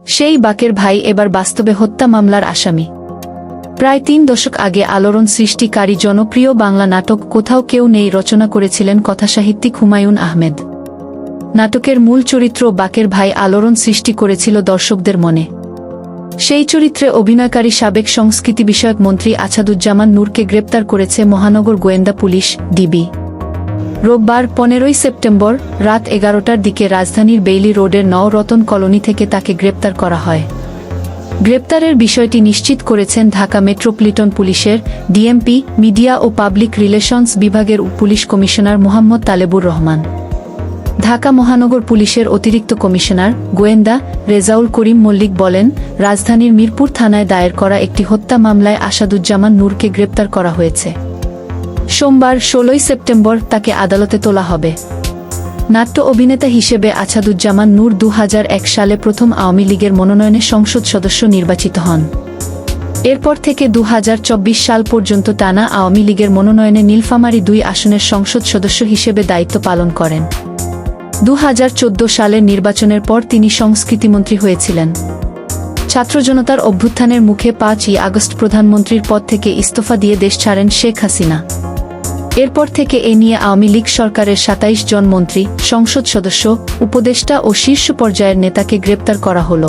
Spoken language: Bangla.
সেই বাকের ভাই এবার বাস্তবে হত্যা মামলার আসামি। প্রায় ৩ দশক আগে আলোড়ন সৃষ্টিকারী জনপ্রিয় বাংলা নাটক কোথাও কেউ নেই রচনা করেছিলেন কথাসাহিত্যিক হুমায়ূন আহমেদ। নাটকের মূল চরিত্র বাকের ভাই আলোড়ন সৃষ্টি করেছিল দর্শকদের মনে। সেই চরিত্রে অভিনয়কারী সাবেক সংস্কৃতি বিষয়ক মন্ত্রী আছাদুজ্জামান নূরকে গ্রেপ্তার করেছে মহানগর গোয়েন্দা পুলিশ ডিবি। রোববার ১৫ই সেপ্টেম্বর রাত ১১টার দিকে রাজধানীর বেইলি রোডের নওরতন কলোনি থেকে তাকে গ্রেপ্তার করা হয়। গ্রেপ্তারের বিষয়টি নিশ্চিত করেছেন ঢাকা মেট্রোপলিটন পুলিশের ডিএমপি মিডিয়া ও পাবলিক রিলেশনস বিভাগের পুলিশ কমিশনার মোহাম্মদ তালেবুর রহমান। ঢাকা মহানগর পুলিশের অতিরিক্ত কমিশনার গোয়েন্দা রেজাউল করিম মল্লিক বলেন, রাজধানীর মিরপুর থানায় দায়ের করা একটি হত্যা মামলায় আসাদুজ্জামান নূরকে গ্রেপ্তার করা হয়েছে। সোমবার ১৬ই সেপ্টেম্বর তাকে আদালতে তোলা হবে। নাট্য অভিনেতা হিসেবে আছাদুজ্জামান নূর ২০০১ সালে প্রথম আওয়ামী লীগের মনোনয়নে সংসদ সদস্য নির্বাচিত হন। এরপর থেকে ২০২৪ সাল পর্যন্ত টানা আওয়ামী লীগের মনোনয়নে নীলফামারী ২ আসনের সংসদ সদস্য হিসেবে দায়িত্ব পালন করেন। ২০১৪ সালের নির্বাচনের পর তিনি সংস্কৃতিমন্ত্রী হয়েছিলেন। ছাত্র জনতার অভ্যুত্থানের মুখে ৫ই আগস্ট প্রধানমন্ত্রীর পদ থেকে ইস্তফা দিয়ে দেশ ছাড়েন শেখ হাসিনা। এরপর থেকে এ নিয়ে আওয়ামী লীগ সরকারের ২৭ জন মন্ত্রী, সংসদ সদস্য, উপদেষ্টা ও শীর্ষ পর্যায়ের নেতাকে গ্রেপ্তার করা হলো।